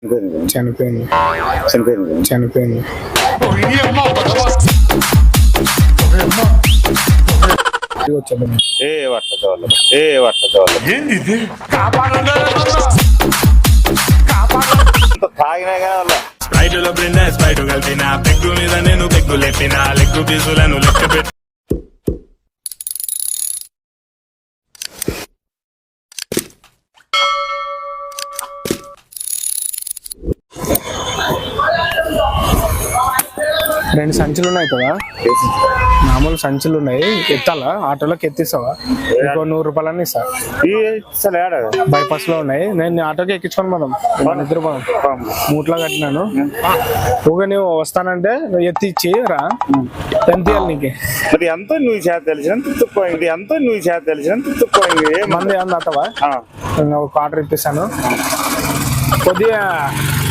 చనిపోయింది చనిపోయింది స్ప్రైటులో బ్రిండా స్ప్రైటు కలిపిన పెగ్గు మీద నేను పెగ్గు లేపిన లెగ్గు పీసులను లెక్క పెట్టి రెండు సంచులు ఉన్నాయి కదా, మామూలు సంచులు ఉన్నాయి. ఎత్తాలా? ఆటోలోకి ఎత్తిస్తావా? ఇంకో 100 రూపాయలన్నీ ఇస్తా. బైపాస్ లో ఉన్నాయి. నేను ఆటోకి ఎక్కించుకోను, మన ఇద్దరు మూట్లో కట్టినాను. ఊగా నువ్వు వస్తానంటే నువ్వు ఎత్తి ఇచ్చి రా. ఎంత ఇవ్వాలి నీకు? మరి ఎంత నువ్వు చేత తెలిసినంత తుక్కుపోయింది, ఎంత నువ్వు చేత తెలిసినంత తుక్కుపోయింది. మంది ఏమన్నా అత్తవా? ఒక ఆర్డర్ ఇప్పిస్తాను. కొద్దిగా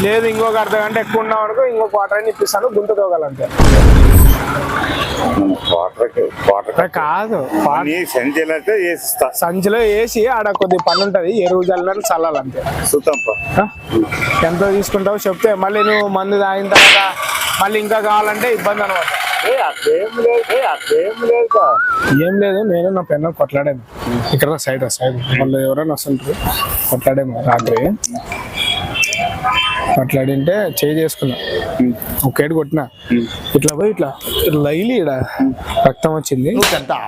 లేదు ఇంకొక అర్ధ గంట ఎక్కువ ఉన్నావు అనుకో, ఇంకొక వాటర్ అని ఇప్పిస్తాను. గుంట తోగాలంటే కాదు, సంచిలో వేసి ఆడ కొద్ది పని ఉంటది, ఎరువు జల్లని చల్లాలంతే. ఎంత తీసుకుంటావు చెప్తే మళ్ళీ నువ్వు మందు తాగిన తర్వాత మళ్ళీ ఇంకా కావాలంటే ఇబ్బంది అనమాట. ఏం లేదు, నేను నా పెన్న కొట్లాడాను ఇక్కడ సైడ్ వాళ్ళు ఎవరైనా వస్తుంటారు. కొట్లాడాము రాత్రి, కొట్లాడింటే చేయి చేసుకున్నా, ఒకేటి కొట్టినా. ఇట్లా పోయి ఇట్లా లైలి ఇడ రక్తం వచ్చింది.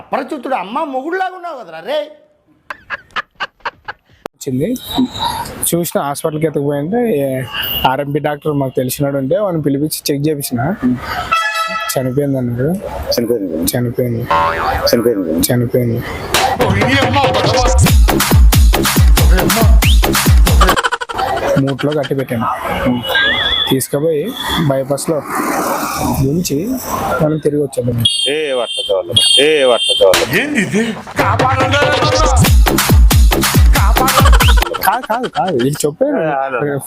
అపరిచితుడు అమ్మ మొగుడులాగా ఉన్నావు కదరా రే. వచ్చింది చూసిన, హాస్పిటల్కి ఎత్తుకుపోయింటే ఆర్ఎంపీ డాక్టర్ మాకు తెలిసినాడు ఉంటే వాడిని పిలిపించి చెక్ చేపించిన. చనిపోయింది అన్నాడు. చనిపోయింది. మూట్లో కట్టి పెట్టాను, తీసుకుపోయి బైపాస్ లో దించి మనం తిరిగి వచ్చాము. కాదు ఇది చెప్పాను,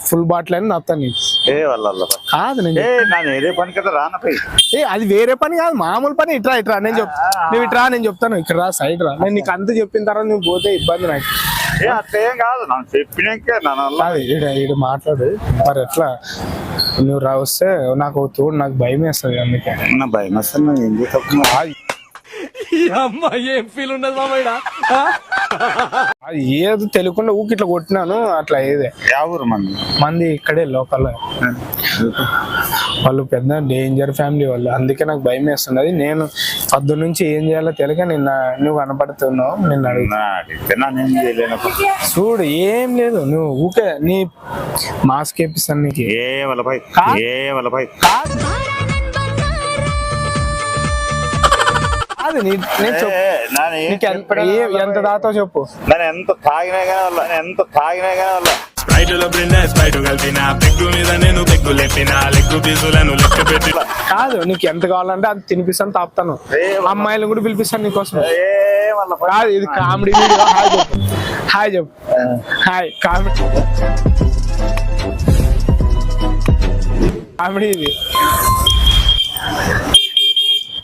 ఫుల్ బాటిల్ అని నత్తాను. కాదు అది వేరే పని కాదు, మామూలు పని. ఇట్రా నేను నువ్వు ఇట్రా, నేను చెప్తాను. ఇక్కడ రా, సైడ్ రా. నేను నీకు అంత చెప్పిన తర్వాత నువ్వు పోతే ఇబ్బంది నాకు. అట్లేం కాదు, ఈడు మాట్లాడు. మరి ఎట్లా నువ్వు వస్తే నాకు తోడు, నాకు భయం వేస్తుంది. అందుకే నా భయం వేస్తాను. ఏం చేస్తావు? ఏం ఫీల్ ఉండదు మామయ్య. అది ఏదో తెలియకుండా ఊకి ఇట్లా కొట్టినాను. అట్లా ఏదే మంది ఇక్కడే లోకల్, వాళ్ళు పెద్ద డేంజర్ ఫ్యామిలీ వాళ్ళు. అందుకే నాకు భయం వేస్తున్నది. నేను పొద్దు నుంచి ఏం చేయాలో తెలియక నువ్వు కనపడుతున్నావు. నిన్ను అడుగుతున్నా, చూడు ఏం లేదు, నువ్వు ఊకే నీ మాస్క్ వేపిస్తాను నీకు. ఎంత దాతో చెప్పు. ఎంత తాగినా స్ప్రైటులో బ్రిండా స్ప్రైటు కలిపిన పెగ్గు మీద నేను పెగ్గు లేపిన లెగ్గు పీసులను లెక్క పెట్టి. కాదు, నీకు ఎంత కావాలంటే అది తినిపిస్తాను, తాపుతాను. అమ్మాయిలు కూడా పిలిపిస్తాను నీకోసం. కాదు, ఇది కామెడీ వీడియో. హాయ్ చెప్పు. హాయ్ కామెడీ ఇది.